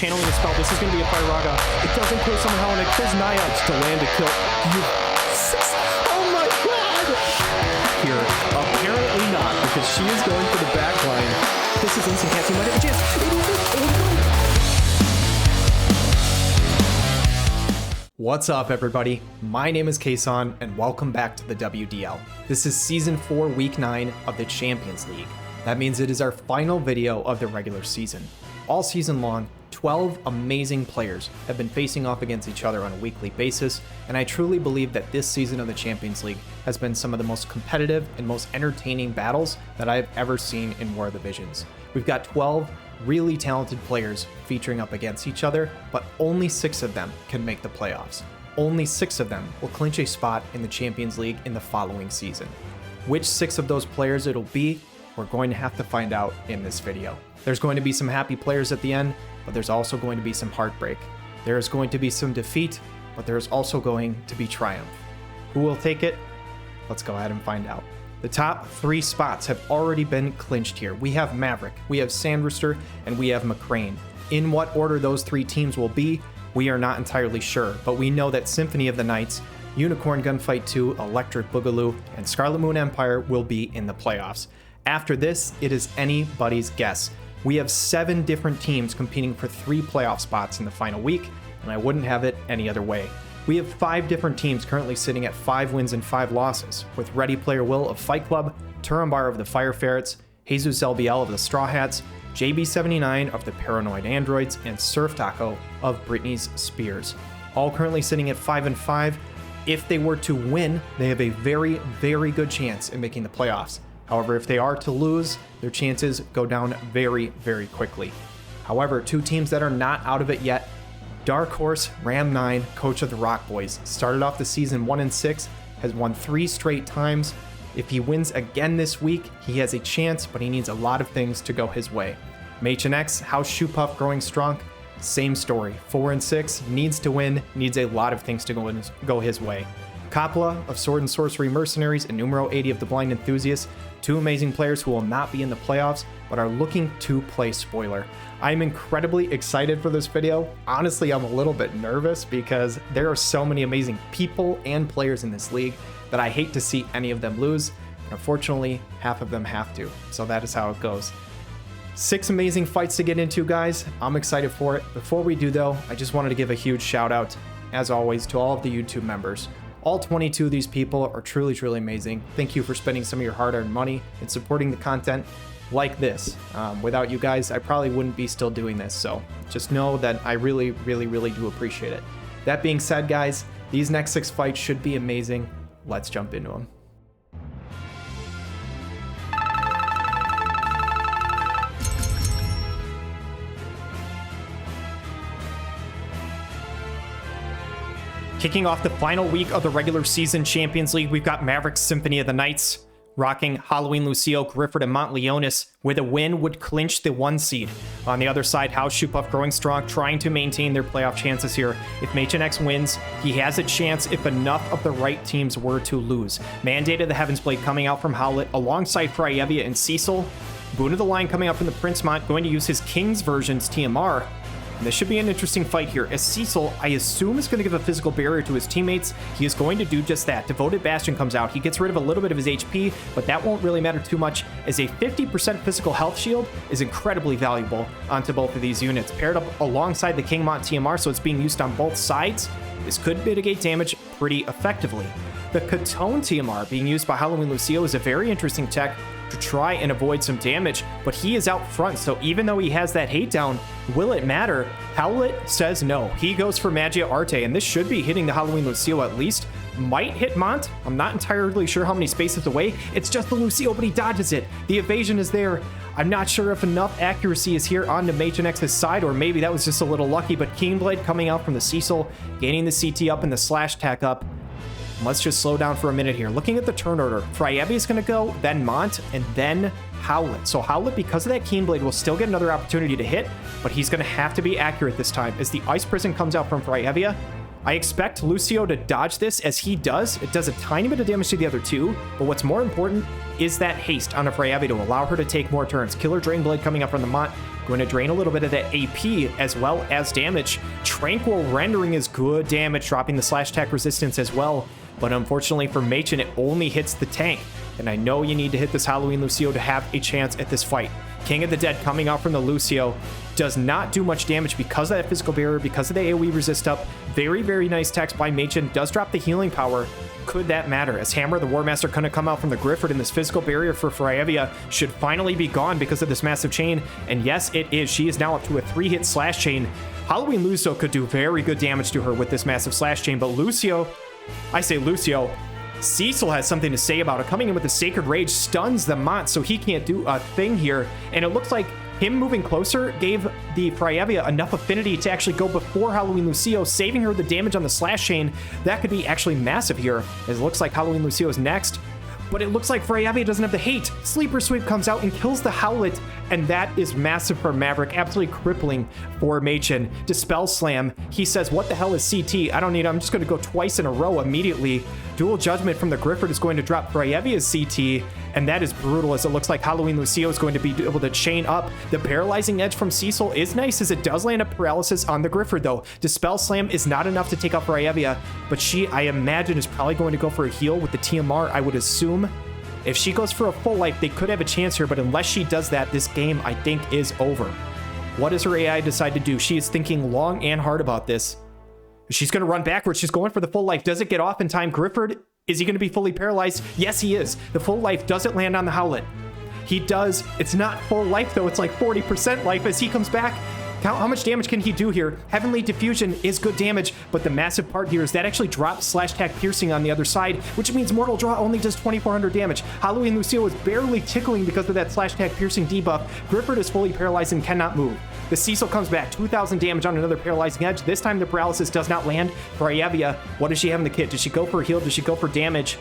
channeling the spell. This is going to be a Fire Raga. It doesn't kill somehow, and it kills Naiads to land a kill. Oh my god! Here, apparently not, because she is going for the back line. This is instant casting. Might have a chance. What's up, everybody? My name is Kason, and welcome back to the WDL. This is Season 4, Week 9 of the Champions League. That means it is our final video of the regular season. All season long, 12 amazing players have been facing off against each other on a weekly basis, and I truly believe that this season of the Champions League has been some of the most competitive and most entertaining battles that I've ever seen in War of the Visions. We've got 12 really talented players featuring up against each other, but only 6 of them can make the playoffs. Only 6 of them will clinch a spot in the Champions League in the following season. Which 6 of those players it'll be, we're going to have to find out in this video. There's going to be some happy players at the end, but there's also going to be some heartbreak. There's going to be some defeat, but there's also going to be triumph. Who will take it? Let's go ahead and find out. The top 3 spots have already been clinched here. We have Maverick, we have Rooster, and we have McCrane. In what order those 3 teams will be, we are not entirely sure, but we know that Symphony of the Nights, Unicorn Gunfight 2, Electric Boogaloo, and Scarlet Moon Empire will be in the playoffs. After this, it is anybody's guess. We have 7 different teams competing for 3 playoff spots in the final week, and I wouldn't have it any other way. We have 5 different teams currently sitting at 5 wins and 5 losses, with Ready Player Will of Fight Club, Turambar of the Fire Ferrets, Jesus LBL of the Straw Hats, JB79 of the Paranoid Androids, and Surf Taco of Britney's Spears. All currently sitting at 5 and 5. If they were to win, they have a very, very good chance in making the playoffs. However, if they are to lose, their chances go down very, very quickly. However, 2 teams that are not out of it yet, Dark Horse Ram 9, coach of the Rock Boys, started off the season 1 and 6, has won 3 straight times. If he wins again this week, he has a chance, but he needs a lot of things to go his way. MHNX, House Shoe Puff growing strong, same story. 4 and 6, needs to win, needs a lot of things to go his way. Kapla of Sword and Sorcery Mercenaries and Numero 80 of the Blind Enthusiast, 2 amazing players who will not be in the playoffs, but are looking to play spoiler. I'm incredibly excited for this video. Honestly, I'm a little bit nervous because there are so many amazing people and players in this league that I hate to see any of them lose. And unfortunately, half of them have to. So that is how it goes. 6 amazing fights to get into, guys. I'm excited for it. Before we do, though, I just wanted to give a huge shout out, as always, to all of the YouTube members. All 22 of these people are truly, truly amazing. Thank you for spending some of your hard-earned money and supporting the content like this. Without you guys, I probably wouldn't be still doing this. So just know that I really, really, really do appreciate it. That being said, guys, these next 6 fights should be amazing. Let's jump into them. Kicking off the final week of the regular season Champions League, we've got Maverick Symphony of the Nights rocking Halloween Lucio, Grifford, and Montleonis. With a win would clinch the 1 seed. On the other side, House Shoe Puff growing strong, trying to maintain their playoff chances here. If MHNX wins, he has a chance if enough of the right teams were to lose. Mandate of the Heavens Blade coming out from Howlet alongside Fryevia and Cecil. Boon of the Line coming out from the Prince Mont, going to use his King's version's TMR. And this should be an interesting fight here, as Cecil, I assume, is going to give a physical barrier to his teammates. He is going to do just that. Devoted Bastion comes out. He gets rid of a little bit of his HP, but that won't really matter too much, as a 50% physical health shield is incredibly valuable onto both of these units. Paired up alongside the King Mont TMR, so it's being used on both sides. This could mitigate damage pretty effectively. The Catone TMR being used by Halloween Lucio is a very interesting tech to try and avoid some damage, but he is out front, so even though he has that hate down, will it matter? Howlet says no. He goes for Magia Arte, and this should be hitting the Halloween Lucio at least. Might hit Mont. I'm not entirely sure how many spaces away. It's just the Lucio, but he dodges it. The evasion is there. I'm not sure if enough accuracy is here on the MHNX's side, or maybe that was just a little lucky, but Kingblade coming out from the Cecil, gaining the CT up and the slash tack up. Let's just slow down for a minute here. Looking at the turn order, Fryevi is going to go, then Mont, and then Howlet. So Howlet, because of that Keenblade, will still get another opportunity to hit, but he's going to have to be accurate this time as the Ice Prison comes out from Fryevia. I expect Lucio to dodge this as he does. It does a tiny bit of damage to the other two, but what's more important is that haste on a Freyavia to allow her to take more turns. Killer Drain Blade coming up from the Mont, going to drain a little bit of that AP as well as damage. Tranquil Rendering is good damage, dropping the slash attack resistance as well, but unfortunately for Machen, it only hits the tank, and I know you need to hit this Halloween Lucio to have a chance at this fight. King of the Dead coming out from the Lucio does not do much damage because of that physical barrier, because of the AoE resist up. Very, very nice text by Machen. Does drop the healing power. Could that matter? As Hammer, the War Master, gonna come out from the Grifford, and this physical barrier for Freyavia should finally be gone because of this massive chain. And yes, it is. She is now up to a 3-hit slash chain. Halloween Lucio could do very good damage to her with this massive slash chain, but Lucio, Cecil has something to say about it. Coming in with the Sacred Rage stuns the Mont, so he can't do a thing here. And it looks like him moving closer gave the Freyavia enough affinity to actually go before Halloween Lucio, saving her the damage on the slash chain. That could be actually massive here, as it looks like Halloween Lucio is next. But it looks like Freyavia doesn't have the hate. Sleeper Sweep comes out and kills the Howlet, and that is massive for Maverick, absolutely crippling for Machen. Dispel Slam, he says, what the hell is CT? I don't need it, I'm just going to go twice in a row immediately. Dual Judgment from the Grifford is going to drop Freyavia's CT, and that is brutal, as it looks like Halloween Lucio is going to be able to chain up. The Paralyzing Edge from Cecil is nice, as it does land a paralysis on the Grifford, though. Dispel Slam is not enough to take out Freyavia, but she, I imagine, is probably going to go for a heal with the TMR, I would assume. If she goes for a full life, they could have a chance here, but unless she does that, this game, I think, is over. What does her AI decide to do? She is thinking long and hard about this. She's going to run backwards. She's going for the full life. Does it get off in time? Grifford, is he going to be fully paralyzed? Yes, he is. The full life doesn't land on the Howlet. He does. It's not full life, though. It's like 40% life as he comes back. How much damage can he do here? Heavenly Diffusion is good damage, but the massive part here is that actually drops slash attack piercing on the other side, which means Mortal Draw only does 2,400 damage. Halloween Lucio is barely tickling because of that slash attack piercing debuff. Grifford is fully paralyzed and cannot move. The Cecil comes back, 2,000 damage on another paralyzing edge. This time the paralysis does not land. Freyavia, what does she have in the kit? Does she go for a heal? Does she go for damage?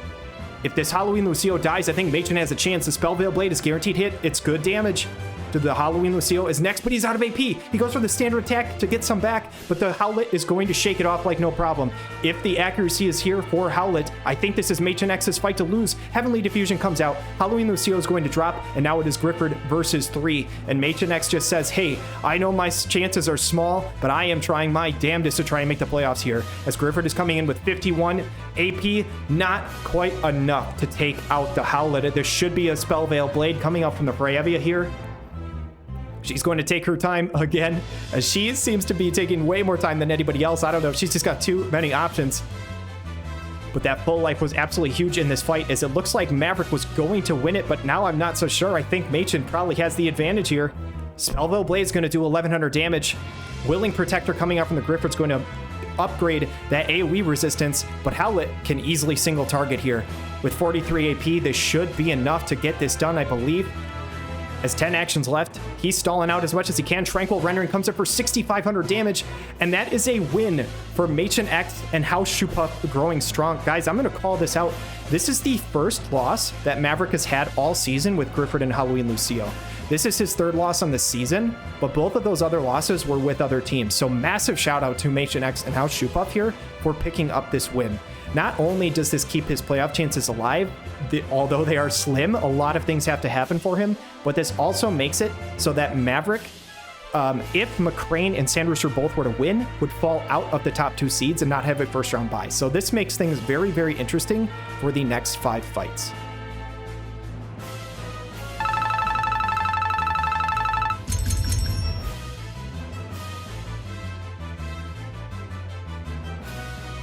If this Halloween Lucio dies, I think Machen has a chance. The Spell Veil Blade is guaranteed hit. It's good damage. The Halloween Lucio is next, but he's out of AP. He goes for the standard attack to get some back, but the Howlet is going to shake it off like no problem. If the accuracy is here for Howlet, I think this is Machen X's fight to lose. Heavenly Diffusion comes out. Halloween Lucio is going to drop, and now it is Grifford versus 3. And Machen X just says, hey, I know my chances are small, but I am trying my damnedest to try and make the playoffs here. As Grifford is coming in with 51 AP, not quite enough to take out the Howlet. There should be a Spell Veil Blade coming out from the Freyavia here. She's going to take her time again, as she seems to be taking way more time than anybody else. I don't know if she's just got too many options. But that full life was absolutely huge in this fight, as it looks like Maverick was going to win it, but now I'm not so sure. I think Machen probably has the advantage here. Spellveil Blade is going to do 1,100 damage. Willing Protector coming out from the Grifford's going to upgrade that AoE resistance, but Howlet can easily single target here. With 43 AP, this should be enough to get this done, I believe. Has 10 actions left. He's stalling out as much as he can. Tranquil Rendering comes up for 6,500 damage, and that is a win for Machen X and House Shupuff growing strong. Guys, I'm going to call this out. This is the first loss that Maverick has had all season with Grifford and Halloween Lucio. This is his third loss on the season, but both of those other losses were with other teams. So massive shout out to Machen X and House Shupuff here for picking up this win. Not only does this keep his playoff chances alive, although they are slim, a lot of things have to happen for him, but this also makes it so that Maverick, if McCrane and Sand Rooster both were to win, would fall out of the top 2 seeds and not have a first round bye. So this makes things very, very interesting for the next 5 fights.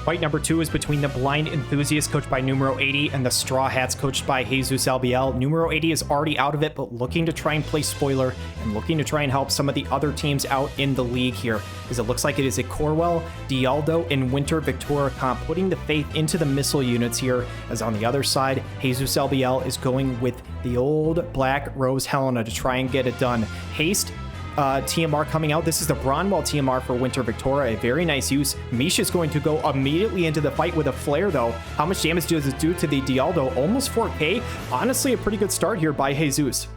Fight number 2 is between the Blind Enthusiast, coached by Numero 80, and the Straw Hats, coached by Jesus Albiel. Numero 80 is already out of it, but looking to try and play spoiler and looking to try and help some of the other teams out in the league here, as it looks like it is a Corwell, Dialdo, and Winter Victoria comp, putting the faith into the missile units here, as on the other side, Jesus Albiel is going with the old Black Rose Helena to try and get it done. Haste, TMR coming out. This is the Bronwell TMR for Winter Victoria. A very nice use. Misha is going to go immediately into the fight with a flare, though. How much damage does it do to the Dialdo? Almost 4k. Honestly, a pretty good start here by Jesus.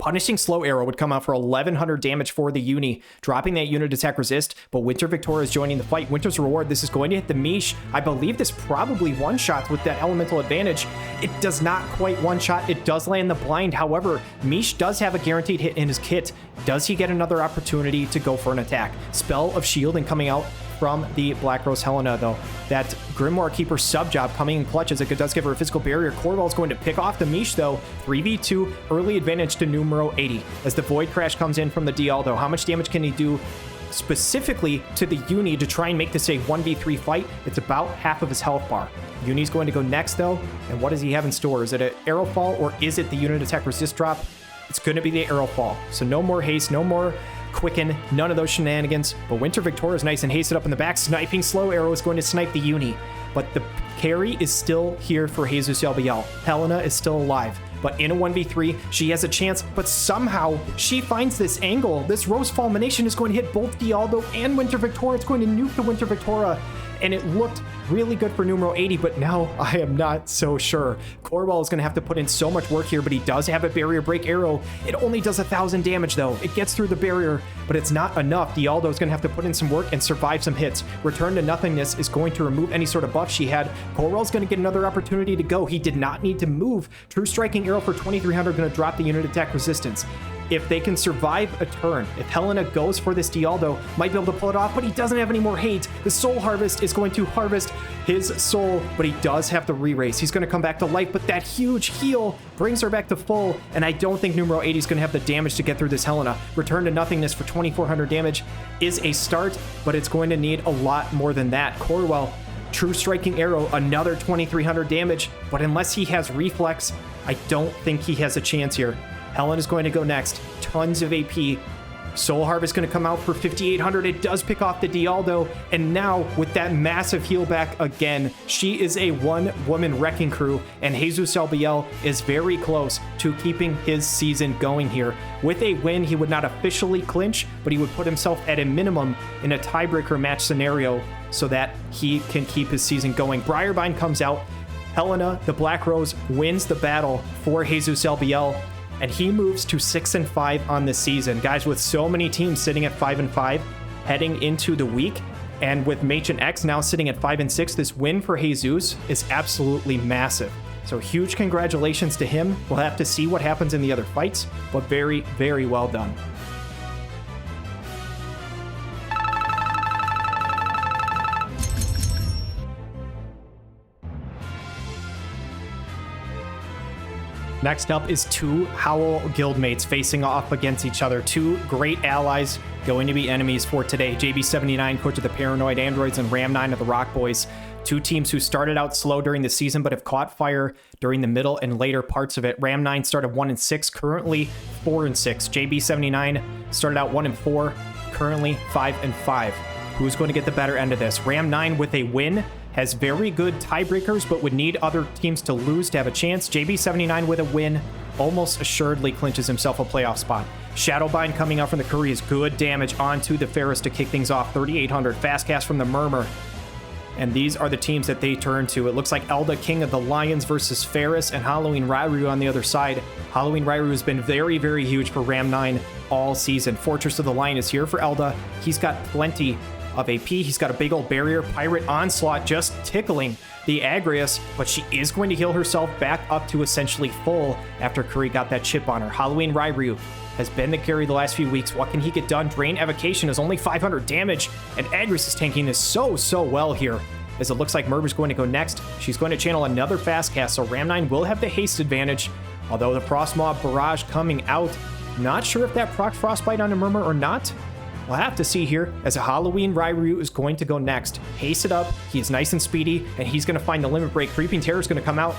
Punishing Slow Arrow would come out for 1100 damage for the uni, dropping that unit attack resist, but Winter Victoria is joining the fight. Winter's Reward, this is going to hit the Mish. I believe this probably one-shots with that elemental advantage. It does not quite one-shot. It does land the blind. However, Mish does have a guaranteed hit in his kit. Does he get another opportunity to go for an attack? Spell of Shielding coming out from the Black Rose Helena, though. That Grimoire Keeper sub job coming in clutch as it does give her a physical barrier. Corval's going to pick off the Mish, though. 3v2, early advantage to numero 80. As the Void Crash comes in from the DL, though, how much damage can he do specifically to the Uni to try and make this a 1v3 fight? It's about half of his health bar. Uni's going to go next, though, and what does he have in store? Is it an Arrow Fall, or is it the unit attack resist drop? It's going to be the Arrow Fall. So no more haste, no more quicken, none of those shenanigans. But Winter Victoria is nice and hasted up in the back. Sniping Slow Arrow is going to snipe the Uni. But the carry is still here for Jesus LBL. Helena is still alive. But in a 1v3, she has a chance, but somehow she finds this angle. This Rose Fulmination is going to hit both Dialdo and Winter Victoria. It's going to nuke the Winter Victoria. And it looked really good for numero 80, but now I am not so sure. Corval is going to have to put in so much work here, but he does have a barrier break arrow. It only does 1,000 damage, though. It gets through the barrier, but it's not enough. Dialdo is going to have to put in some work and survive some hits. Return to Nothingness is going to remove any sort of buff she had. Corval's going to get another opportunity to go. He did not need to move. True Striking Arrow for 2,300 going to drop the unit attack resistance. If they can survive a turn, if Helena goes for this Dialdo, might be able to pull it off, but he doesn't have any more hate. The Soul Harvest is going to harvest his soul, but he does have the re-race. He's going to come back to life, but that huge heal brings her back to full, and I don't think numero 80 is going to have the damage to get through this Helena. Return to Nothingness for 2,400 damage is a start, but it's going to need a lot more than that. Corwell, True Striking Arrow, another 2,300 damage, but unless he has Reflex, I don't think he has a chance here. Helen is going to go next. Tons of AP. Soul Harvest going to come out for 5,800. It does pick off the Dialdo. And now, with that massive heal back again, she is a one-woman wrecking crew. And Jesus LBL is very close to keeping his season going here. With a win, he would not officially clinch, but he would put himself at a minimum in a tiebreaker match scenario so that he can keep his season going. Briarbind comes out. Helena, the Black Rose, wins the battle for Jesus LBL. And he moves to 6-5 on the season. Guys, with so many teams sitting at 5-5 heading into the week, and with Mage and X now sitting at 5-6, this win for Jesus is absolutely massive. So huge congratulations to him. We'll have to see what happens in the other fights, but very, very well done. Next up is two Howl guildmates facing off against each other. Two great allies going to be enemies for today. JB79, coach of the Paranoid Androids, and Ram9 of the Rock Boys. Two teams who started out slow during the season but have caught fire during the middle and later parts of it. Ram9 started 1-6, currently 4-6. JB79 started out 1-4, currently 5-5. Who's going to get the better end of this? Ram9 with a win has very good tiebreakers, but would need other teams to lose to have a chance. JB79 with a win almost assuredly clinches himself a playoff spot. Shadowbind coming out from the Curry is good damage onto the Ferris to kick things off. 3,800. Fast cast from the Murmur. And these are the teams that they turn to. It looks like Elda, King of the Lions versus Ferris, and Halloween Rairu on the other side. Halloween Rairu has been very, very huge for Ram9 all season. Fortress of the Lion is here for Elda. He's got plenty of AP. He's got a big old barrier. Pirate Onslaught just tickling the Agrius, but she is going to heal herself back up to essentially full after Curry got that chip on her. Halloween Rairu has been the carry the last few weeks. What can he get done? Drain Evocation is only 500 damage, and Agrius is tanking this so well here, as it looks like Murder's going to go next. She's going to channel another fast cast, so Ram9 will have the haste advantage, although the Frost Mob Barrage coming out. Not sure if that procs Frostbite on a Murmur or not. We'll have to see here, as a Halloween Rairu is going to go next. Haste it up, he's nice and speedy, and he's going to find the limit break. Creeping Terror is going to come out.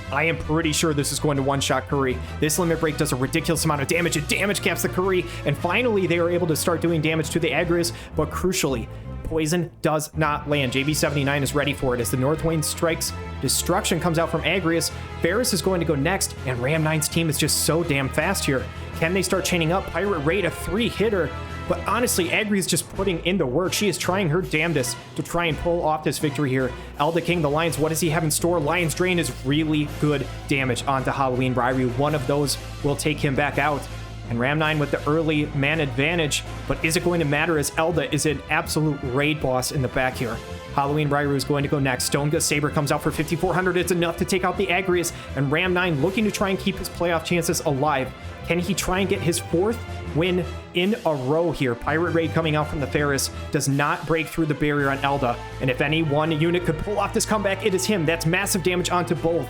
I am pretty sure this is going to one-shot Curry. This limit break does a ridiculous amount of damage. It damage caps the Curry, and finally they are able to start doing damage to the Agrius, but crucially, poison does not land. JB79 is ready for it as the Northwind strikes. Destruction comes out from Agrius. Ferris is going to go next, and Ram9's team is just so damn fast here. Can they start chaining up? Pirate Raid, a 3-hitter, But honestly, Agri is just putting in the work. She is trying her damnedest to try and pull off this victory here. Elda King, the Lions, what does he have in store? Lion's Drain is really good damage onto Halloween Rairu. One of those will take him back out. And Ram 9 with the early man advantage, but is it going to matter as Elda is an absolute raid boss in the back here? Halloween Rairu is going to go next. Stone Gust Saber comes out for 5,400. It's enough to take out the Agrius, and Ram 9 looking to try and keep his playoff chances alive. Can he try and get his 4th win in a row here? Pirate Raid coming out from the Ferris does not break through the barrier on Elda, and if any one unit could pull off this comeback, it is him. That's massive damage onto both.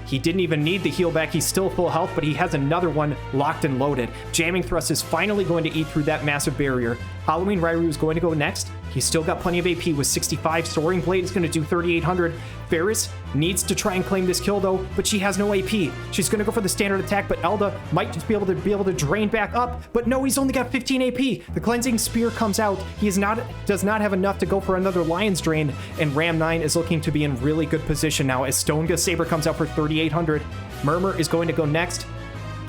He didn't even need the heal back. He's still full health, but he has another one locked and loaded. Jamming Thrust is finally going to eat through that massive barrier. Halloween Rairu is going to go next. He's still got plenty of AP with 65. Soaring Blade is going to do 3,800. Ferris needs to try and claim this kill though, but she has no AP. She's going to go for the standard attack, but Elda might just be able to drain back up. But no, he's only got 15 AP. The Cleansing Spear comes out. He does not have enough to go for another Lion's Drain, and Ram 9 is looking to be in really good position now as Stone Gust Saber comes out for 3,800. Murmur is going to go next.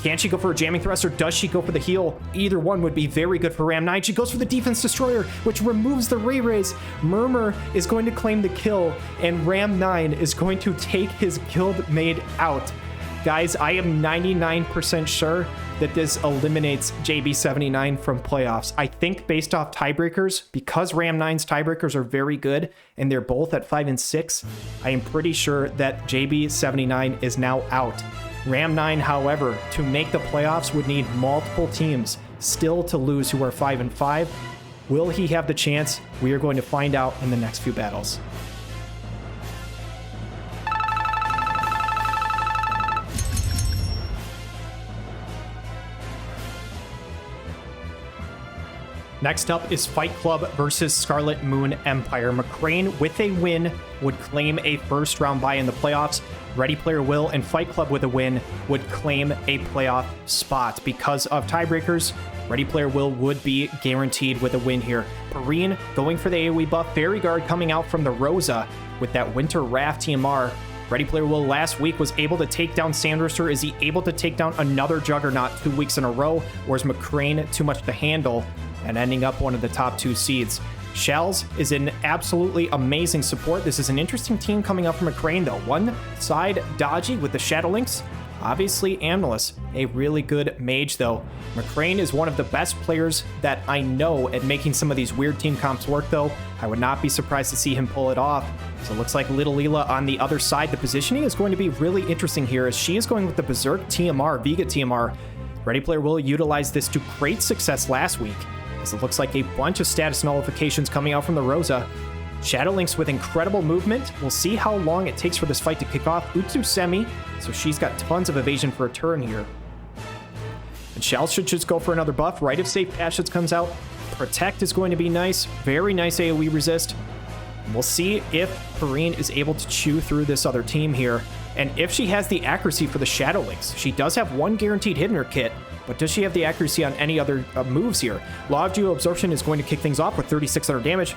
Can she go for a Jamming Thrust or does she go for the heal? Either one would be very good for Ram 9. She goes for the Defense Destroyer, which removes the Ray Rays. Murmur is going to claim the kill, and Ram 9 is going to take his guildmate out. Guys, I am 99% sure that this eliminates JB79 from playoffs. I think based off tiebreakers, because Ram 9's tiebreakers are very good, and they're both at 5 and 6, I am pretty sure that JB79 is now out. Ram 9, however, to make the playoffs would need multiple teams still to lose who are 5 and 5. Will he have the chance? We are going to find out in the next few battles. Next up is Fight Club versus Scarlet Moon Empire. McCrane, with a win, would claim a first round bye in the playoffs. Ready Player Will and Fight Club with a win would claim a playoff spot. Because of tiebreakers, Ready Player Will would be guaranteed with a win here. Perrine going for the AoE buff. Fairy Guard coming out from the Rosa with that Winter Raft TMR. Ready Player Will last week was able to take down Sandrooster. Is he able to take down another Juggernaut 2 weeks in a row? Or is McCrane too much to handle and ending up one of the top 2 seeds? Shells is an absolutely amazing support. This is an interesting team coming up from McCrane though. One side dodgy with the Shadow Lynx. Obviously Amnelis, a really good mage though. McCrane is one of the best players that I know at making some of these weird team comps work though. I would not be surprised to see him pull it off. So it looks like Little Leela on the other side. The positioning is going to be really interesting here as she is going with the Berserk TMR, Vega TMR. Ready Player Will utilize this to great success last week, as it looks like a bunch of status nullifications coming out from the Rosa. Shadow Lynx with incredible movement. We'll see how long it takes for this fight to kick off. Utsu Semi, so she's got tons of evasion for a turn here. And Shell should just go for another buff. Rite of Safe Passage comes out. Protect is going to be nice. Very nice AoE resist. And we'll see if Perrine is able to chew through this other team here, and if she has the accuracy for the Shadow Lynx. She does have one guaranteed hit in her kit, but does she have the accuracy on any other moves here? Law of Geo-Absorption is going to kick things off with 3,600 damage.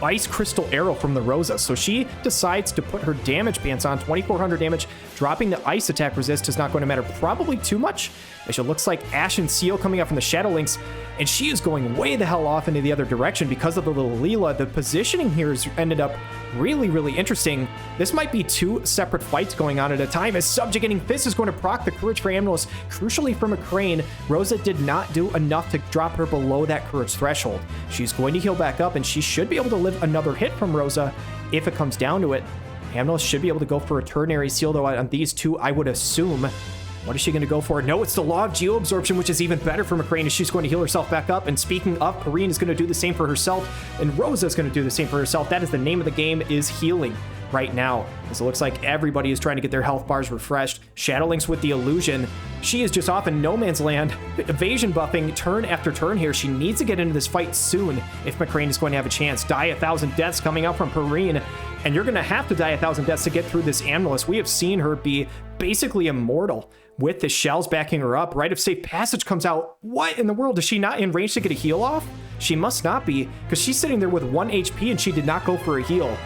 Ice Crystal Arrow from the Rosa, so she decides to put her damage pants on, 2,400 damage. Dropping the ice attack resist is not going to matter probably too much, as it looks like Ashen Seal coming out from the Shadow Lynx, and she is going way the hell off into the other direction because of the Little Leela. The positioning here has ended up really, really interesting. This might be 2 separate fights going on at a time, as Subjugating Fist is going to proc the Courage for Amnelis. Crucially for McCrane, Rosa did not do enough to drop her below that Courage threshold. She's going to heal back up, and she should be able to live another hit from Rosa if it comes down to it. Amnelis should be able to go for a Ternary Seal, though, on these 2, I would assume. What is she going to go for? No, it's the Law of Geo-Absorption, which is even better for McCrane, as she's going to heal herself back up. And speaking of, Perrine is going to do the same for herself, and Rosa is going to do the same for herself. That is the name of the game, is healing right now, as it looks like everybody is trying to get their health bars refreshed. Shadow Lynx with the Illusion. She is just off in no man's land. Evasion buffing turn after turn here. She needs to get into this fight soon if McCrane is going to have a chance. Die 1,000 deaths coming out from Perrine, and you're going to have to die 1,000 deaths to get through this Amnelis. We have seen her be basically immortal with the shells backing her up. Rite of Safe Passage comes out. What in the world? Is she not in range to get a heal off? She must not be, because she's sitting there with 1 HP and she did not go for a heal.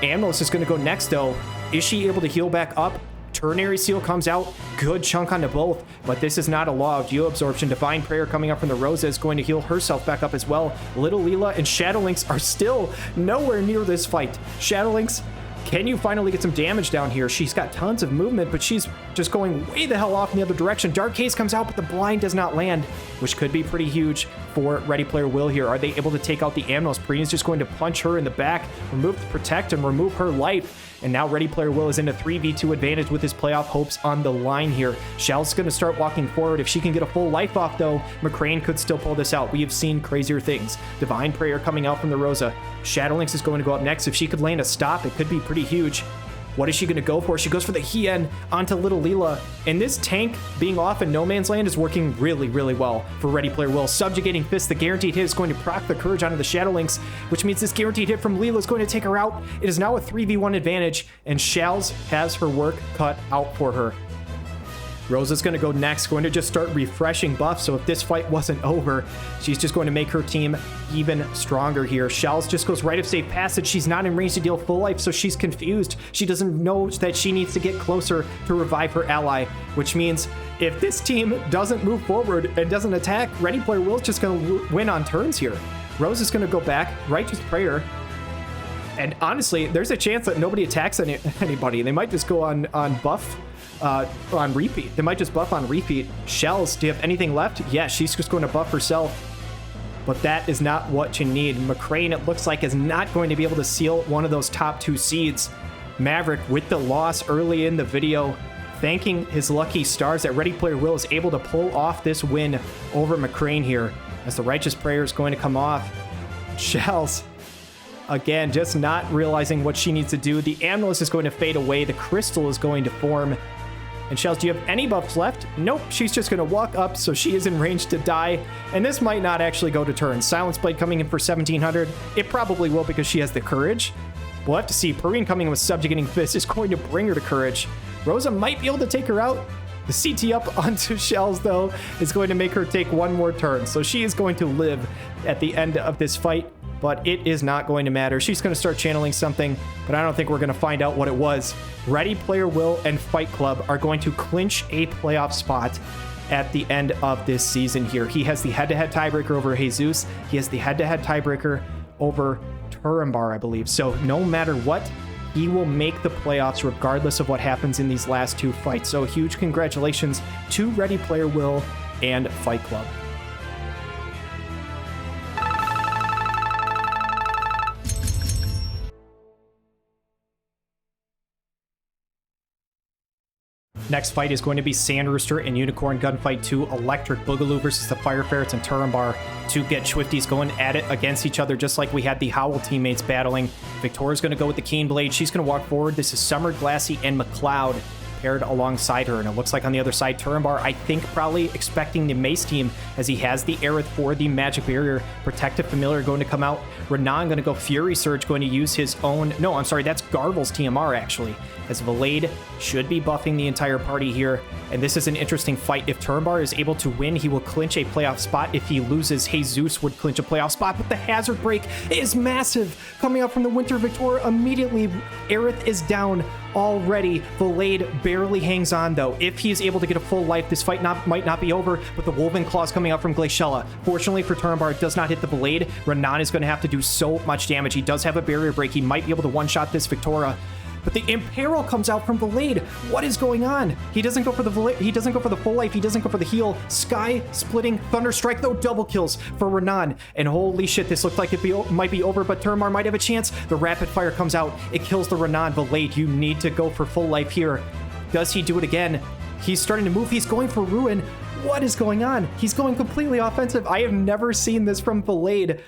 Amnelis is going to go next though. Is she able to heal back up? Ternary Seal comes out, good chunk onto both, but this is not a Law of Geoabsorption. Divine Prayer coming up from the Rosa is going to heal herself back up as well. Little Leela and Shadowlynx are still nowhere near this fight. Shadowlynx, can you finally get some damage down here? She's got tons of movement, but she's just going way the hell off in the other direction. Dark Haze comes out, but the blind does not land, which could be pretty huge for Ready Player Will here. Are they able to take out the Amnos? Preen's just going to punch her in the back, remove the Protect, and remove her life. And now Ready Player Will is in a 3v2 advantage with his playoff hopes on the line here. Shell's going to start walking forward. If she can get a full life off, though, McCrane could still pull this out. We have seen crazier things. Divine Prayer coming out from the Rosa. Shadowlynx is going to go up next. If she could land a stop, it could be pretty huge. What is she going to go for? She goes for the Hien onto Little Leela. And this tank being off in no man's land is working really, really well for Ready Player Will. Subjugating Fist, the guaranteed hit, is going to proc the Courage onto the Shadowlynx, which means this guaranteed hit from Leela is going to take her out. It is now a 3v1 advantage, and Shals has her work cut out for her. Rosa's going to go next, going to just start refreshing buffs, so if this fight wasn't over, she's just going to make her team even stronger here. Shals just goes right of safe passage. She's not in range to deal full life, so she's confused. She doesn't know that she needs to get closer to revive her ally, which means if this team doesn't move forward and doesn't attack, Ready Player Will's just going to win on turns here. Rosa's going to go back, Righteous Prayer, and honestly, there's a chance that nobody attacks anybody. They might just go on buff. On repeat. They might just buff on repeat. Shells, do you have anything left? Yeah, she's just going to buff herself. But that is not what you need. McCrane, it looks like, is not going to be able to seal one of those top 2 seeds. Maverick, with the loss early in the video, thanking his lucky stars that Ready Player Will is able to pull off this win over McCrane here, as the Righteous Prayer is going to come off. Shells, again, just not realizing what she needs to do. The Amulet is going to fade away. The Crystal is going to form. And Shells, do you have any buffs left? Nope, she's just going to walk up, so she is in range to die. And this might not actually go to turn. Silence Blade coming in for 1700. It probably will because she has the Courage. We'll have to see. Perrine coming in with Subjugating Fist is going to bring her to Courage. Rosa might be able to take her out. The CT up onto Shells, though, is going to make her take one more turn. So she is going to live at the end of this fight. But it is not going to matter. She's going to start channeling something, but I don't think we're going to find out what it was. Ready Player Will and Fight Club are going to clinch a playoff spot at the end of this season here. He has the head-to-head tiebreaker over Jesus. He has the head-to-head tiebreaker over Turambar, I believe. So no matter what, he will make the playoffs regardless of what happens in these last 2 fights. So huge congratulations to Ready Player Will and Fight Club. Next fight is going to be Sand Rooster and Unicorn Gunfight 2 Electric Boogaloo versus the Fire Ferrets and Turambar. 2 Get Swifties going at it against each other, just like we had the Howl teammates battling. Victoria's going to go with the Keen Blade. She's going to walk forward. This is Summer, Glassy, and McLeod paired alongside her. And it looks like on the other side, Turambar, I think, probably expecting the Mace team, as he has the Aerith for the Magic Barrier. Protective Familiar going to come out. Renan going to go Fury Surge, going to use his own... No, I'm sorry, that's Garvel's TMR, actually. As Valade should be buffing the entire party here. And this is an interesting fight. If Turambar is able to win, he will clinch a playoff spot. If he loses, Jesus would clinch a playoff spot. But the Hazard Break is massive. Coming up from the Winter Victor immediately. Aerith is down already. Valade barely hangs on, though. If he is able to get a full life, this fight might not be over, but the Woven Claws coming out from Glaciella. Fortunately for Turambar, it does not hit the Valade. Renan is going to have to do so much damage. He does have a barrier break. He might be able to one-shot this Victoria. But the Imperil comes out from Valade. What is going on? He doesn't go for the Valade. He doesn't go for the full life. He doesn't go for the heal. Sky splitting Thunder Strike, though. Double kills for Renan. And holy shit, this looked like it might be over, but Turambar might have a chance. The Rapid Fire comes out. It kills the Renan. Valade, you need to go for full life here. Does he do it again? He's starting to move. He's going for Ruin. What is going on? He's going completely offensive. I have never seen this from Valade.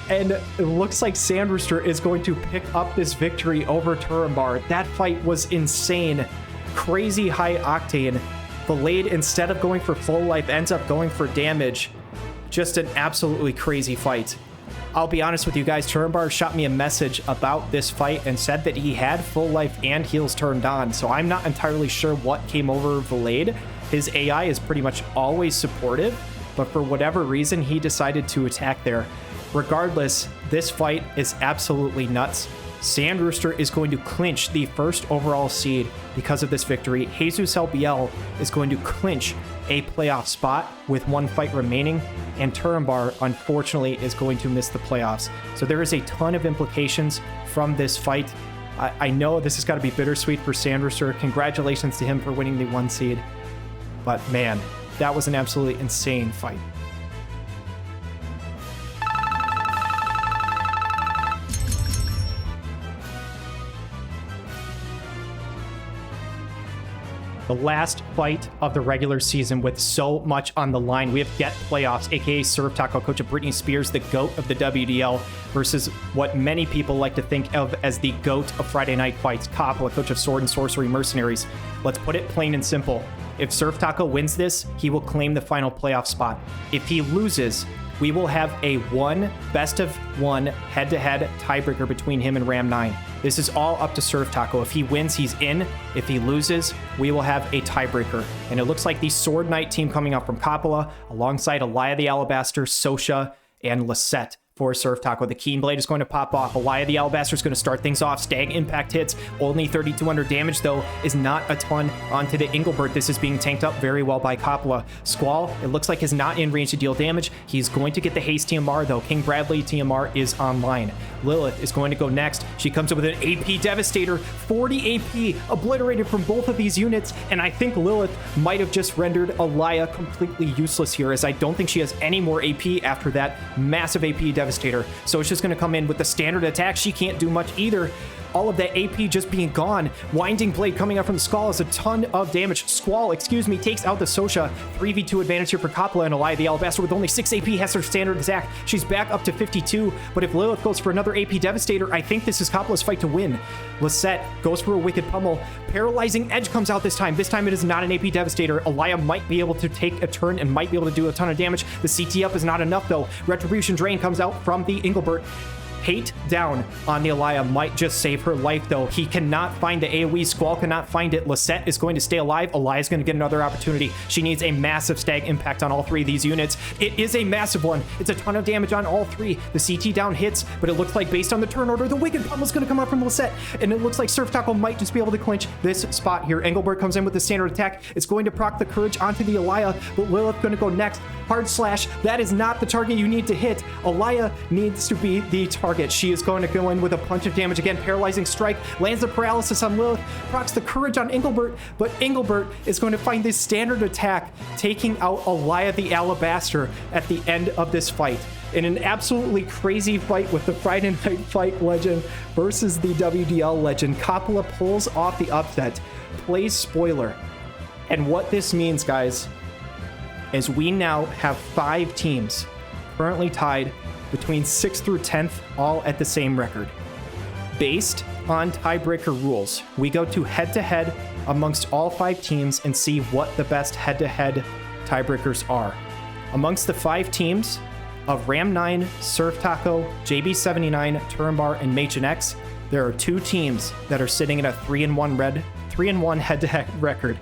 And it looks like Sand Rooster is going to pick up this victory over Turambar. That fight was insane. Crazy high octane. Valade, instead of going for full life, ends up going for damage. Just an absolutely crazy fight. I'll be honest with you guys, Turambar shot me a message about this fight and said that he had full life and heals turned on. So I'm not entirely sure what came over Valade. His AI is pretty much always supportive, but for whatever reason, he decided to attack there. Regardless, this fight is absolutely nuts. Sand Rooster is going to clinch the first overall seed because of this victory. Jesus LBL is going to clinch a playoff spot with one fight remaining, and Turambar, unfortunately, is going to miss the playoffs. So there is a ton of implications from this fight. I know this has got to be bittersweet for Sand Rooster. Congratulations to him for winning the 1 seed. But man, that was an absolutely insane fight. The last fight of the regular season with so much on the line. We have Get Playoffs, aka Surf Taco, coach of Britney Spears, the GOAT of the WDL, versus what many people like to think of as the GOAT of Friday Night Fights, Coppola, coach of Sword and Sorcery Mercenaries. Let's put it plain and simple. If Surf Taco wins this, he will claim the final playoff spot. If he loses, we will have a best of one head-to-head tiebreaker between him and Ram 9. This is all up to Surf Taco. If he wins, he's in. If he loses, we will have a tiebreaker. And it looks like the Sword Knight team coming up from Coppola, alongside Elia the Alabaster, Sosha, and Lisette. For Surf Taco, the Keen Blade is going to pop off. Elia the Alabaster is going to start things off. Stag Impact hits. Only 3,200 damage, though, is not a ton onto the Engelbert. This is being tanked up very well by Coppola. Squall, it looks like, is not in range to deal damage. He's going to get the Haste TMR, though. King Bradley TMR is online. Lilith is going to go next. She comes up with an AP Devastator. 40 AP obliterated from both of these units, and I think Lilith might have just rendered Elia completely useless here, as I don't think she has any more AP after that massive AP Devastator. So it's just going to come in with the standard attack. She can't do much either. All of that AP just being gone. Winding Blade coming up from the Skull is a ton of damage. Squall, takes out the Sosha. 3v2 advantage here for Coppola, and Elia the Alabaster with only 6 AP has her standard attack. She's back up to 52, but if Lilith goes for another AP Devastator, I think this is Coppola's fight to win. Lisette goes for a Wicked Pummel. Paralyzing Edge comes out this time. This time it is not an AP Devastator. Elia might be able to take a turn and might be able to do a ton of damage. The CT up is not enough, though. Retribution Drain comes out from the Engelbert. Hate down on the Elia might just save her life, though. He cannot find the AoE. Squall cannot find it. Lisette is going to stay alive. Elia is going to get another opportunity. She needs a massive Stag Impact on all 3 of these units. It is a massive one. It's a ton of damage on all 3. The CT down hits, but it looks like based on the turn order, the Wicked Pummel is going to come out from Lisette, and it looks like Surf Taco might just be able to clinch this spot here. Engelbert comes in with the standard attack. It's going to proc the Courage onto the Elia, but Lilith going to go next. Hard Slash, that is not the target you need to hit. Elia needs to be the target. She is going to go in with a bunch of damage again. Paralyzing Strike, lands the Paralysis on Lilith, procs the Courage on Engelbert, but Engelbert is going to find this standard attack, taking out Elia the Alabaster at the end of this fight. In an absolutely crazy fight with the Friday Night Fight legend versus the WDL legend, Coppola pulls off the upset, plays spoiler. And what this means, guys, is we now have 5 teams currently tied between 6th through 10th, all at the same record. Based on tiebreaker rules, we go to head-to-head amongst all 5 teams and see what the best head-to-head tiebreakers are. Amongst the 5 teams of Ram 9, Surf Taco, JB79, Turambar, and Machen X, there are 2 teams that are sitting at a 3-1 head-to-head record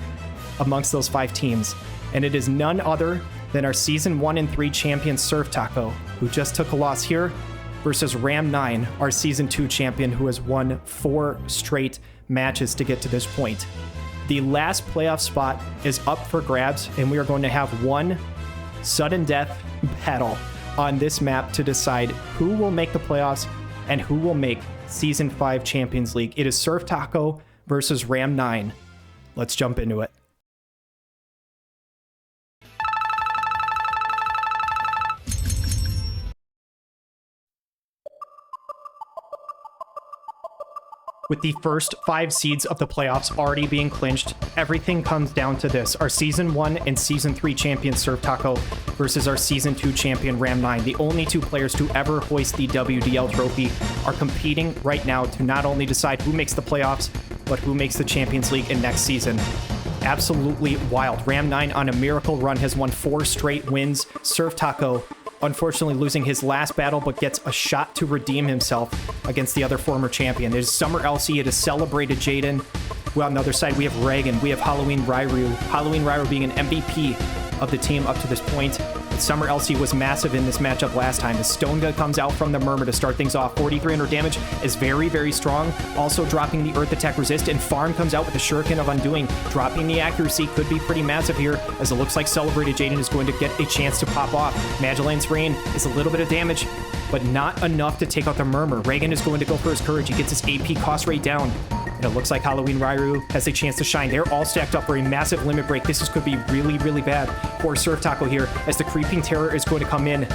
amongst those 5 teams. And it is none other than our Season 1 and 3 champion Surf Taco, who just took a loss here, versus Ram 9, our Season 2 champion, who has won 4 straight matches to get to this point. The last playoff spot is up for grabs, and we are going to have one sudden death battle on this map to decide who will make the playoffs and who will make Season 5 Champions League. It is Surf Taco versus Ram 9. Let's jump into it. With the first 5 seeds of the playoffs already being clinched, everything comes down to this. Our Season 1 and Season 3 champion Surf Taco versus our Season 2 champion Ram 9. The only 2 players to ever hoist the WDL trophy are competing right now to not only decide who makes the playoffs, but who makes the Champions League in next season. Absolutely wild. Ram 9 on a miracle run has won 4 straight wins. Surf Taco, unfortunately losing his last battle, but gets a shot to redeem himself against the other former champion. It is Summer Elsie, it is Celebrated Jaden. Well, on the other side, we have Reagan, we have Halloween Rairu. Halloween Rairu being an MVP of the team up to this point. Summer LC was massive in this matchup last time. The Stonga comes out from the Murmur to start things off. 4,300 damage is very, very strong. Also dropping the Earth Attack resist, and Farm comes out with the Shuriken of Undoing. Dropping the accuracy could be pretty massive here, as it looks like Celebrated Jaden is going to get a chance to pop off. Magellan's Rain is a little bit of damage, but not enough to take out the Murmur. Reagan is going to go for his Courage. He gets his AP cost rate down. And it looks like Halloween Rairu has a chance to shine. They're all stacked up for a massive limit break. This could be really, really bad for Surf Taco here, as the Creeping Terror is going to come in.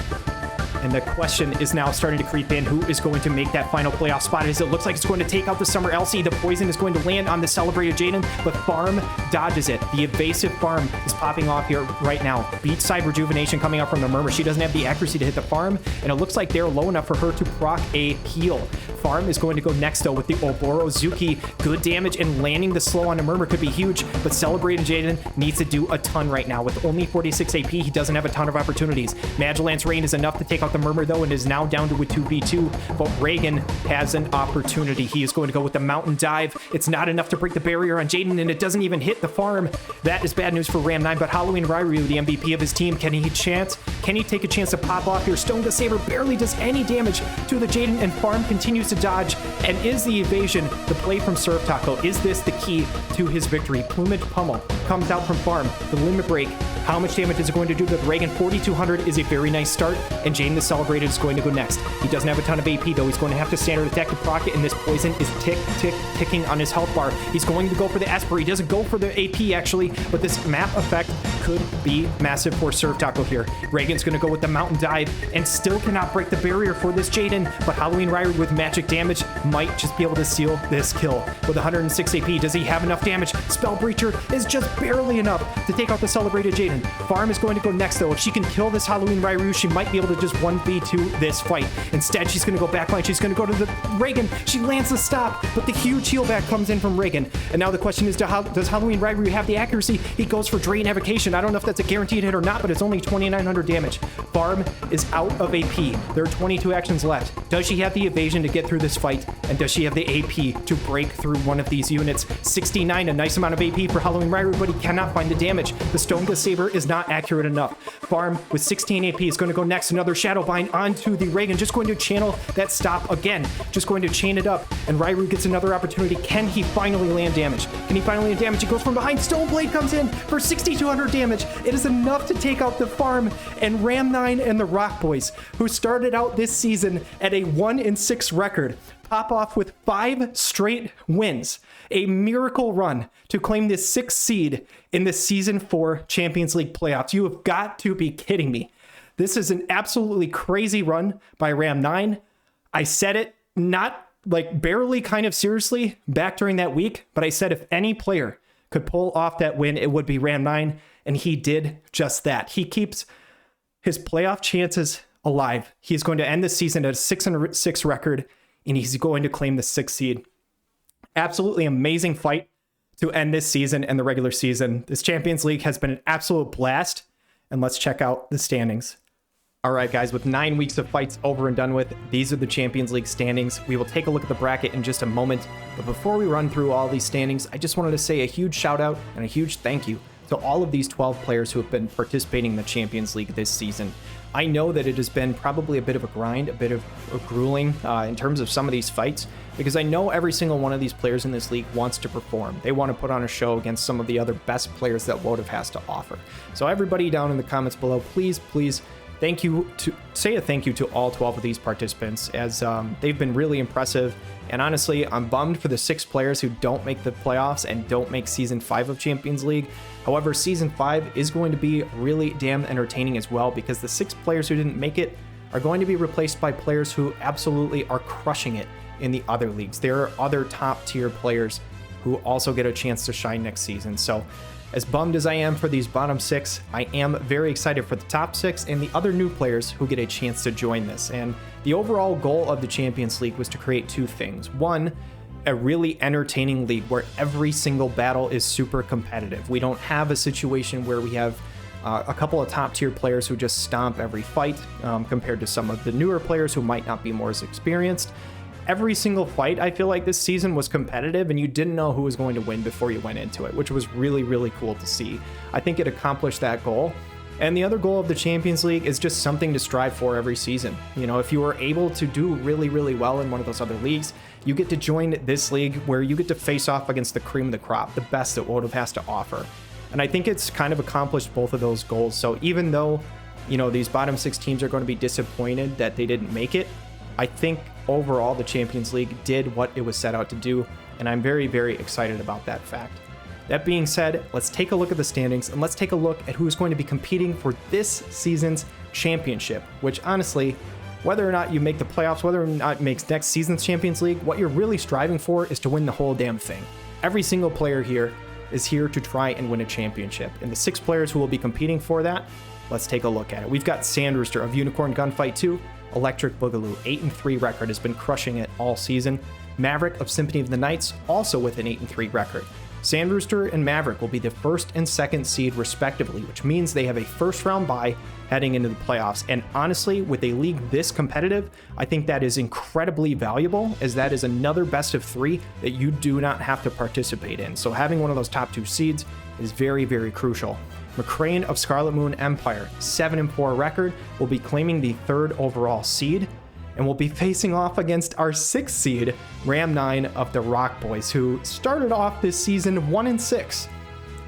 And the question is now starting to creep in. Who is going to make that final playoff spot? As it looks like it's going to take out the Summer LC. The poison is going to land on the Celebrated Jaden, but Farm dodges it. The evasive Farm is popping off here right now. Beachside Rejuvenation coming out from the Murmur. She doesn't have the accuracy to hit the Farm, and it looks like they're low enough for her to proc a heal. Farm is going to go next, though, with the Oborozuki. Good damage, and landing the slow on the Murmur could be huge, but Celebrated Jaden needs to do a ton right now. With only 46 AP, he doesn't have a ton of opportunities. Magellan's Rain is enough to take out the Murmur, though, and is now down to a 2v2, but Reagan has an opportunity. He is going to go with the Mountain Dive. It's not enough to break the barrier on Jaden, and it doesn't even hit the Farm. That is bad news for Ram 9, but Halloween Rairu, the MVP of his team, can he take a chance to pop off here? Stonga Saber barely does any damage to the Jaden, and Farm continues to dodge. And is the evasion the play from Surf Taco? Is this the key to his victory? Plumage Pummel comes out from Farm. The limit break. How much damage is it going to do to the Reagan? 4,200 is a very nice start, and Jaden the Celebrated is going to go next. He doesn't have a ton of AP, though. He's going to have to standard attack to proc it, and this poison is ticking on his health bar. He's going to go for the Esper. He doesn't go for the AP, actually, but this map effect could be massive for Surf Taco here. Reagan's going to go with the Mountain Dive and still cannot break the barrier for this Jaden, but Halloween Rairu with magic damage might just be able to seal this kill. With 106 AP, does he have enough damage? Spell Breacher is just barely enough to take out the Celebrated Jaden. Farm is going to go next, though. If she can kill this Halloween Rairu, she might be able to just 1v2 this fight. Instead, she's going to go backline. She's going to go to the Reagan. She lands the stop, but the huge heal back comes in from Reagan. And now the question is, does Halloween Rairu have the accuracy? He goes for Drain Evocation. I don't know if that's a guaranteed hit or not, but it's only 2,900 damage. Farm is out of AP. There are 22 actions left. Does she have the evasion to get through this fight? And does she have the AP to break through one of these units? 69, a nice amount of AP for Halloween Rairu, but he cannot find the damage. The Stonga Saber is not accurate enough. Farm with 16 AP is going to go next. Another Shadow Bind onto the Reagan, just going to channel that stop again. Just going to chain it up, and Rairu gets another opportunity. Can he finally land damage? Can he finally land damage? He goes from behind. Stoneblade comes in for 6,200 damage. It is enough to take out the Farm, and Ram 9 and the Rock Boys, who started out this season at a 1-6 record, pop off with 5 straight wins. A miracle run to claim this 6th seed in the Season 4 Champions League playoffs. You have got to be kidding me. This is an absolutely crazy run by Ram 9. I said it not like barely kind of seriously back during that week, but I said if any player could pull off that win, it would be Ram 9, and he did just that. He keeps his playoff chances alive. He's going to end the season at a 6-6 record, and he's going to claim the 6th seed. Absolutely amazing fight to end this season and the regular season. This Champions League has been an absolute blast, and let's check out the standings. All right, guys, with 9 weeks of fights over and done with, these are the Champions League standings. We will take a look at the bracket in just a moment, but before we run through all these standings, I just wanted to say a huge shout out and a huge thank you to all of these 12 players who have been participating in the Champions League this season. I know that it has been probably a bit of a grind, a bit of a grueling in terms of some of these fights, because I know every single one of these players in this league wants to perform. They want to put on a show against some of the other best players that WOTF has to offer. So everybody down in the comments below, please say a thank you to all 12 of these participants, as they've been really impressive. And honestly, I'm bummed for the 6 players who don't make the playoffs and don't make Season 5 of Champions League. However, Season 5 is going to be really damn entertaining as well, because the 6 players who didn't make it are going to be replaced by players who absolutely are crushing it in the other leagues. There are other top tier players who also get a chance to shine next season. So as bummed as I am for these bottom 6, I am very excited for the top 6 and the other new players who get a chance to join this. And the overall goal of the Champions League was to create 2 things. One, a really entertaining league where every single battle is super competitive. We don't have a situation where we have a couple of top tier players who just stomp every fight compared to some of the newer players who might not be more as experienced. Every single fight, I feel like this season was competitive, and you didn't know who was going to win before you went into it, which was really, really cool to see. I think it accomplished that goal. And the other goal of the Champions League is just something to strive for every season. You know, if you are able to do really, really well in one of those other leagues, you get to join this league where you get to face off against the cream of the crop, the best that WOTF has to offer. And I think it's kind of accomplished both of those goals. So even though, you know, these bottom 6 teams are going to be disappointed that they didn't make it, I think overall the Champions League did what it was set out to do. And I'm very, very excited about that fact. That being said, let's take a look at the standings and let's take a look at who's going to be competing for this season's championship, which honestly, whether or not you make the playoffs, whether or not it makes next season's Champions League, what you're really striving for is to win the whole damn thing. Every single player here is here to try and win a championship. And the 6 players who will be competing for that, let's take a look at it. We've got Rooster of Unicorn Gunfight 2, Electric Boogaloo, 8-3 record, has been crushing it all season. Maverick of Symphony of the Nights, also with an 8-3 record. Rooster and Maverick will be the 1st and 2nd seed respectively, which means they have a first round bye heading into the playoffs. And honestly, with a league this competitive, I think that is incredibly valuable, as that is another best of 3 that you do not have to participate in. So having one of those top 2 seeds is very, very crucial. McCrane of Scarlet Moon Empire, 7-4 record, will be claiming the 3rd overall seed, and we'll be facing off against our 6th seed, Ram 9 of the Rock Boys, who started off this season 1-6.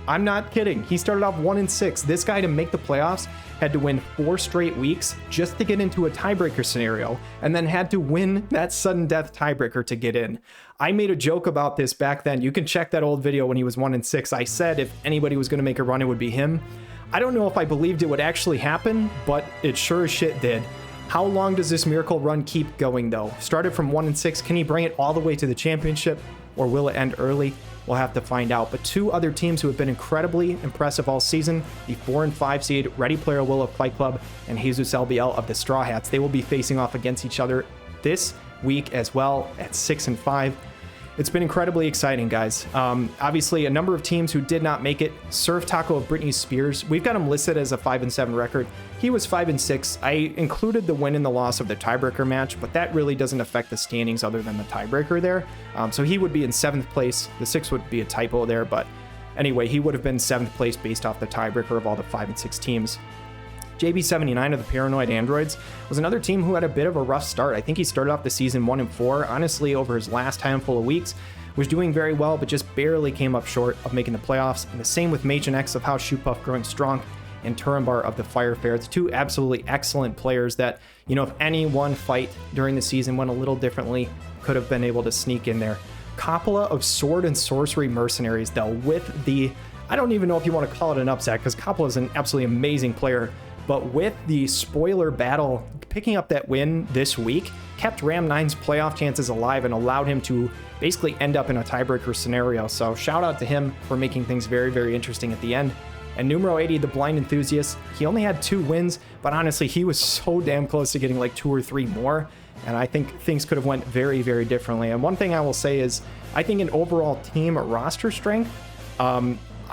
I'm not kidding. He started off 1-6. This guy, to make the playoffs, had to win 4 straight weeks just to get into a tiebreaker scenario, and then had to win that sudden death tiebreaker to get in. I made a joke about this back then. You can check that old video when he was 1-6. I said if anybody was going to make a run, it would be him. I don't know if I believed it would actually happen, but it sure as shit did. How long does this miracle run keep going, though? Started from 1-6. Can he bring it all the way to the championship, or will it end early? We'll have to find out. But 2 other teams who have been incredibly impressive all season, the 4 and 5 seed Ready Player Will of Fight Club and Jesus LBL of the Straw Hats. They will be facing off against each other this week as well at 6 and 5. It's been incredibly exciting, guys. Obviously, a number of teams who did not make it. Surf Taco of Britney Spears, we've got him listed as a 5-7 record. He was 5-6. I included the win and the loss of the tiebreaker match, but that really doesn't affect the standings other than the tiebreaker there. So he would be in 7th place. The 6 would be a typo there, but anyway, he would have been 7th place based off the tiebreaker of all the 5 and 6 teams. JB79 of the Paranoid Androids was another team who had a bit of a rough start. I think he started off the season 1-4. Honestly, over his last handful of weeks, was doing very well, but just barely came up short of making the playoffs. And the same with Machen X of House Shoepuff Growing Strong and Turambar of the Fire Ferrets. 2 absolutely excellent players that, you know, if any one fight during the season went a little differently, could have been able to sneak in there. Coppola of Sword and Sorcery Mercenaries, though, with the, I don't even know if you want to call it an upset, because Coppola is an absolutely amazing player, but with the spoiler battle, picking up that win this week kept Ram 9's playoff chances alive and allowed him to basically end up in a tiebreaker scenario. So shout out to him for making things very, very interesting at the end. And numero 80, the Blind Enthusiast, he only had 2 wins, but honestly, he was so damn close to getting like 2 or 3 more. And I think things could have went very, very differently. And one thing I will say is, I think in overall team roster strength,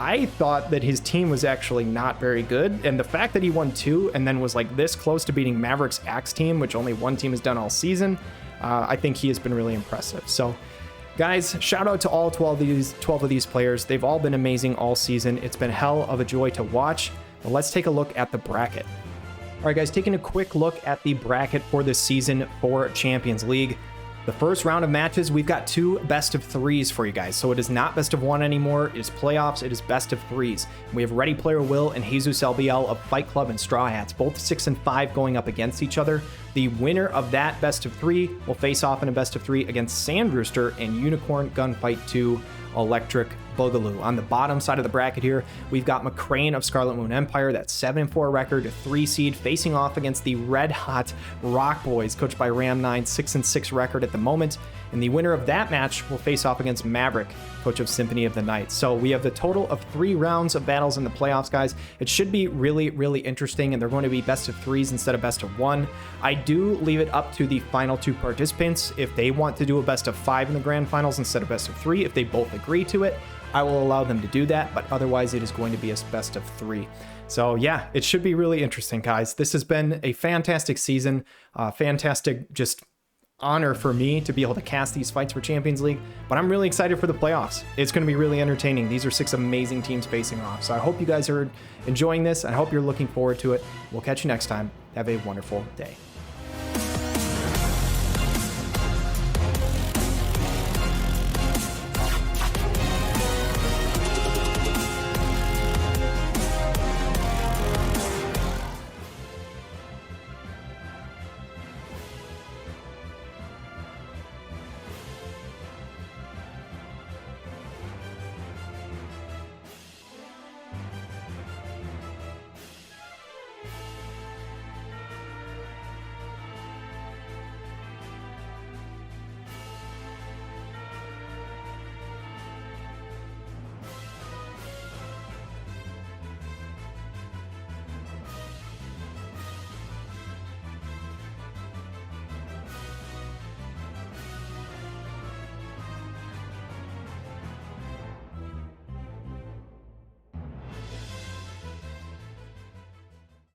I thought that his team was actually not very good, and the fact that he won 2 and then was like this close to beating Maverick's Axe team, which only one team has done all season, I think he has been really impressive. So guys, shout out to all 12 of these players. They've all been amazing all season. It's been hell of a joy to watch. But let's take a look at the bracket. All right, guys, taking a quick look at the bracket for this season for Champions League. The first round of matches, we've got 2 best of 3s for you guys. So it is not best of 1 anymore. It is playoffs. It is best of 3s. We have Ready Player Will and Jesus LBL of Fight Club and Straw Hats, both 6 and 5 going up against each other. The winner of that best of 3 will face off in a best of 3 against Rooster and Unicorn Gunfight 2 Electric Boogaloo. On the bottom side of the bracket here, we've got McCrane of Scarlet Moon Empire, that 7-4 record, a 3 seed, facing off against the red hot Rock Boys, coached by Ram 9, 6-6 record at the moment. And the winner of that match will face off against Maverick, coach of Symphony of the Night. So we have the total of 3 rounds of battles in the playoffs, guys. It should be really, really interesting, and they're going to be best of 3s instead of best of 1. I do leave it up to the final 2 participants if they want to do a best of 5 in the grand finals instead of best of 3. If they both agree to it, I will allow them to do that, but otherwise it is going to be a best of 3. So yeah, it should be really interesting, guys. This has been a fantastic season, fantastic just honor for me to be able to cast these fights for Champions League, but I'm really excited for the playoffs. It's going to be really entertaining. These are 6 amazing teams facing off. So I hope you guys are enjoying this. I hope you're looking forward to it. We'll catch you next time. Have a wonderful day.